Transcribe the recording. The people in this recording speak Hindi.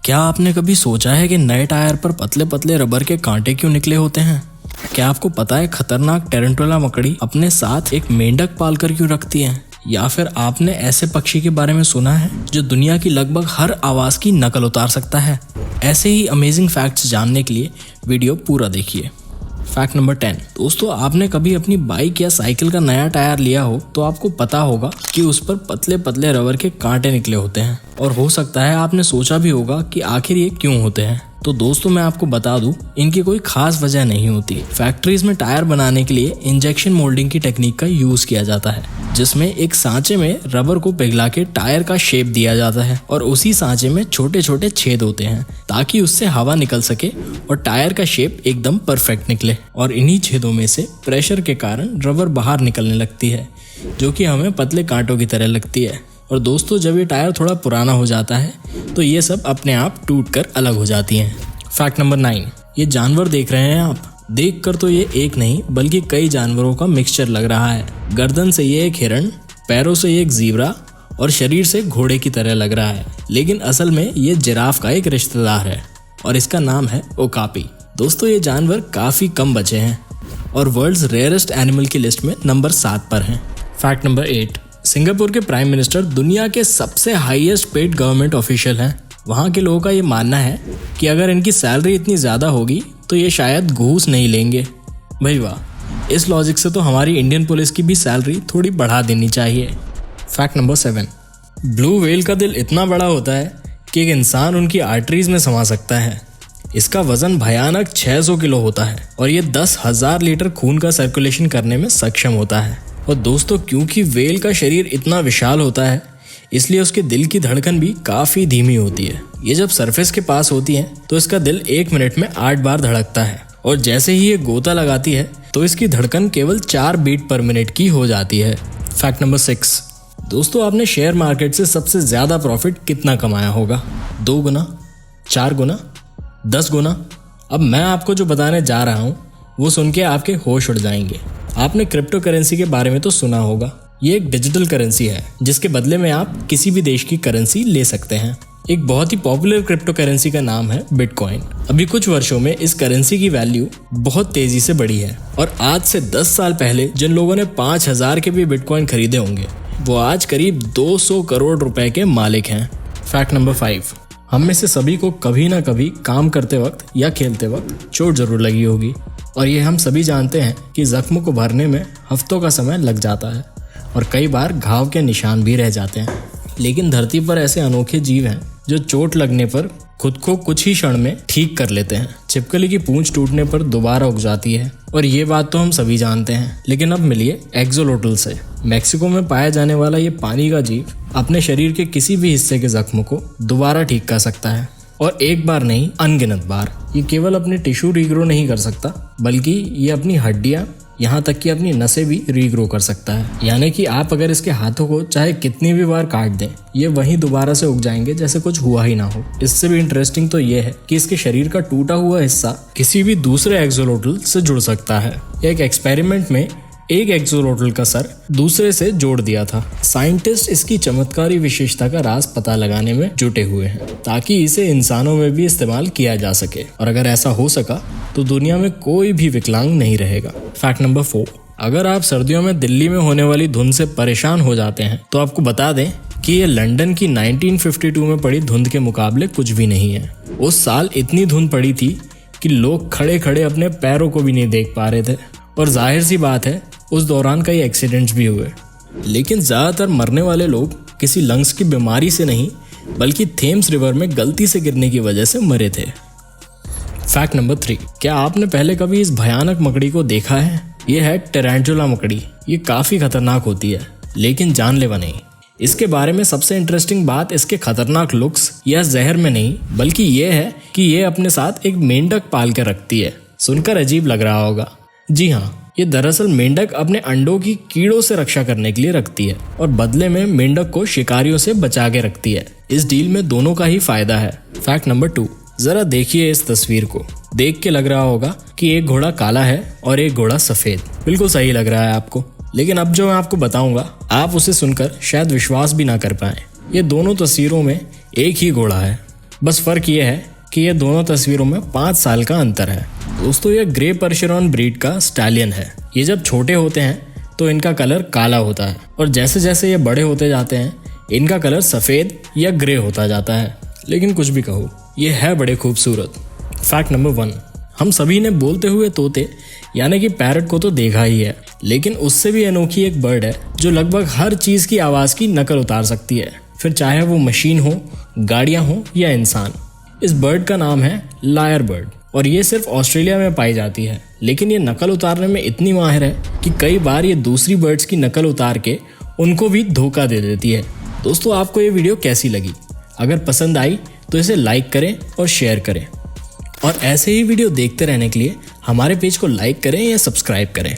क्या आपने कभी सोचा है कि नए टायर पर पतले पतले रबर के कांटे क्यों निकले होते हैं? क्या आपको पता है खतरनाक टेरेंटुला मकड़ी अपने साथ एक मेंढक पालकर क्यों रखती है? या फिर आपने ऐसे पक्षी के बारे में सुना है जो दुनिया की लगभग हर आवाज की नकल उतार सकता है? ऐसे ही अमेजिंग फैक्ट्स जानने के लिए वीडियो पूरा देखिए। Fact number 10। दोस्तों, आपने कभी अपनी बाइक या साइकिल का नया टायर लिया हो तो आपको पता होगा कि उस पर पतले पतले रबर के कांटे निकले होते हैं, और हो सकता है आपने सोचा भी होगा कि आखिर ये क्यों होते हैं। तो दोस्तों, मैं आपको बता दूं, इनकी कोई खास वजह नहीं होती। फैक्ट्रीज में टायर बनाने के लिए इंजेक्शन मोल्डिंग की टेक्निक का यूज किया जाता है, जिसमें एक सांचे में रबर को पिघला के टायर का शेप दिया जाता है और उसी सांचे में छोटे छोटे छेद होते हैं ताकि उससे हवा निकल सके और टायर का शेप एकदम परफेक्ट निकले। और इन्हीं छेदों में से प्रेशर के कारण रबर बाहर निकलने लगती है, जो कि हमें पतले कांटों की तरह लगती है। और दोस्तों, जब ये टायर थोड़ा पुराना हो जाता है तो ये सब अपने आप टूटकर अलग हो जाती हैं। Fact number 9। ये जानवर देख रहे हैं आप, देखकर तो ये एक नहीं बल्कि कई जानवरों का मिक्सचर लग रहा है। गर्दन से ये एक हिरण, पैरों से ये एक ज़ीब्रा और शरीर से घोड़े की तरह लग रहा है, लेकिन असल में ये जिराफ का एक रिश्तेदार है और इसका नाम है ओकापी। दोस्तों, ये जानवर काफ़ी कम बचे हैं और वर्ल्ड्स रेयरेस्ट एनिमल की लिस्ट में नंबर 7 पर हैं। Fact number 8। सिंगापुर के प्राइम मिनिस्टर दुनिया के सबसे हाईएस्ट पेड गवर्नमेंट ऑफिशियल हैं। वहाँ के लोगों का ये मानना है कि अगर इनकी सैलरी इतनी ज़्यादा होगी तो ये शायद घूस नहीं लेंगे। भाई वाह, इस लॉजिक से तो हमारी इंडियन पुलिस की भी सैलरी थोड़ी बढ़ा देनी चाहिए। Fact number 7। ब्लू व्हेल का दिल इतना बड़ा होता है कि एक इंसान उनकी आर्टरीज में समा सकता है। इसका वजन भयानक 600 किलो होता है और ये 10,000 लीटर खून का सर्कुलेशन करने में सक्षम होता है। और दोस्तों, क्योंकि व्हेल का शरीर इतना विशाल होता है इसलिए उसके दिल की धड़कन भी काफ़ी धीमी होती है। ये जब सरफेस के पास होती है तो इसका दिल 1 मिनट में 8 बार धड़कता है, और जैसे ही ये गोता लगाती है तो इसकी धड़कन केवल 4 बीट पर मिनट की हो जाती है। Fact number 6। दोस्तों, आपने शेयर मार्केट से सबसे ज़्यादा प्रॉफिट कितना कमाया होगा? 2 गुना, 4 गुना, 10 गुना? अब मैं आपको जो बताने जा रहा हूँ वो सुन के आपके होश उड़ जाएंगे। आपने क्रिप्टो करेंसी के बारे में तो सुना होगा। ये एक डिजिटल करेंसी है जिसके बदले में आप किसी भी देश की करेंसी ले सकते हैं। एक बहुत ही पॉपुलर क्रिप्टो करेंसी का नाम है बिटकॉइन। अभी कुछ वर्षों में इस करेंसी की वैल्यू बहुत तेजी से बढ़ी है, और आज से 10 साल पहले जिन लोगों ने 5,000 के भी बिटकॉइन खरीदे होंगे वो आज करीब 200 करोड़ रुपए के मालिक हैं। Fact number 5। हम में से सभी को कभी ना कभी काम करते वक्त या खेलते वक्त चोट जरूर लगी होगी, और ये हम सभी जानते हैं कि जख्म को भरने में हफ्तों का समय लग जाता है और कई बार घाव के निशान भी रह जाते हैं। लेकिन धरती पर ऐसे अनोखे जीव हैं जो चोट लगने पर खुद को कुछ ही क्षण में ठीक कर लेते हैं। छिपकली की पूंछ टूटने पर दोबारा उग जाती है, और ये बात तो हम सभी जानते हैं। लेकिन अब मिलिए एक्सोलोटल से। मैक्सिको में पाया जाने वाला ये पानी का जीव अपने शरीर के किसी भी हिस्से के जख्म को दोबारा ठीक कर सकता है, और एक बार नहीं अनगिनत बार। ये केवल अपने टिश्यू रीग्रो नहीं कर सकता बल्कि ये अपनी हड्डियां, यहाँ तक कि अपनी नसें भी रीग्रो कर सकता है। यानी कि आप अगर इसके हाथों को चाहे कितनी भी बार काट दें, ये वहीं दोबारा से उग जाएंगे जैसे कुछ हुआ ही ना हो। इससे भी इंटरेस्टिंग तो ये है कि इसके शरीर का टूटा हुआ हिस्सा किसी भी दूसरे एक्सोलोटल से जुड़ सकता है। एक एक्सपेरिमेंट में एक एक्सोलोटल का सर दूसरे से जोड़ दिया था। साइंटिस्ट इसकी चमत्कारी विशेषता का राज पता लगाने में जुटे हुए हैं ताकि इसे इंसानों में भी इस्तेमाल किया जा सके, और अगर ऐसा हो सका तो दुनिया में कोई भी विकलांग नहीं रहेगा। Fact number 4। अगर आप सर्दियों में दिल्ली में होने वाली धुंध से परेशान हो जाते हैं तो आपको बता दें कि ये लंदन की 1952 में पड़ी धुंध के मुकाबले कुछ भी नहीं है। उस साल इतनी धुंध पड़ी थी कि लोग खड़े खड़े अपने पैरों को भी नहीं देख पा रहे थे, और जाहिर सी बात है उस दौरान कई एक्सीडेंट्स भी हुए। लेकिन ज़्यादातर मरने वाले लोग किसी लंग्स की बीमारी से नहीं बल्कि थेम्स रिवर में गलती से गिरने की वजह से मरे थे। Fact number 3। क्या आपने पहले कभी इस भयानक मकड़ी को देखा है? ये है टेरेंटुला मकड़ी। ये काफ़ी खतरनाक होती है लेकिन जानलेवा नहीं। इसके बारे में सबसे इंटरेस्टिंग बात इसके खतरनाक लुक्स या जहर में नहीं बल्कि ये है कि ये अपने साथ एक मेंढक पाल के रखती है। सुनकर अजीब लग रहा होगा। जी हाँ, ये दरअसल मेंढक अपने अंडों की कीड़ों से रक्षा करने के लिए रखती है, और बदले में मेंढक को शिकारियों से बचा के रखती है। इस डील में दोनों का ही फायदा है। Fact number 2। जरा देखिए इस तस्वीर को। देख के लग रहा होगा कि एक घोड़ा काला है और एक घोड़ा सफेद। बिल्कुल सही लग रहा है आपको, लेकिन अब जो मैं आपको बताऊंगा आप उसे सुनकर शायद विश्वास भी ना कर पाए। ये दोनों तस्वीरों में एक ही घोड़ा है। बस फ़र्क ये है कि ये दोनों तस्वीरों में 5 साल का अंतर है। दोस्तों ये ग्रे पर्शियन ब्रीड का स्टैलियन है। ये जब छोटे होते हैं तो इनका कलर काला होता है और जैसे जैसे ये बड़े होते जाते हैं इनका कलर सफ़ेद या ग्रे होता जाता है। लेकिन कुछ भी कहो, ये है बड़े खूबसूरत। फैक्ट नंबर 1, हम सभी ने बोलते हुए तोते यानी कि पैरट को तो देखा ही है, लेकिन उससे भी अनोखी एक बर्ड है जो लगभग हर चीज़ की आवाज़ की नकल उतार सकती है, फिर चाहे वो मशीन हो, गाड़ियाँ हो या इंसान। इस बर्ड का नाम है लायर बर्ड और ये सिर्फ ऑस्ट्रेलिया में पाई जाती है, लेकिन ये नकल उतारने में इतनी माहिर है कि कई बार ये दूसरी बर्ड्स की नकल उतार के उनको भी धोखा दे देती है। दोस्तों आपको ये वीडियो कैसी लगी? अगर पसंद आई तो इसे लाइक करें और शेयर करें और ऐसे ही वीडियो देखते रहने के लिए हमारे पेज को लाइक करें या सब्सक्राइब करें।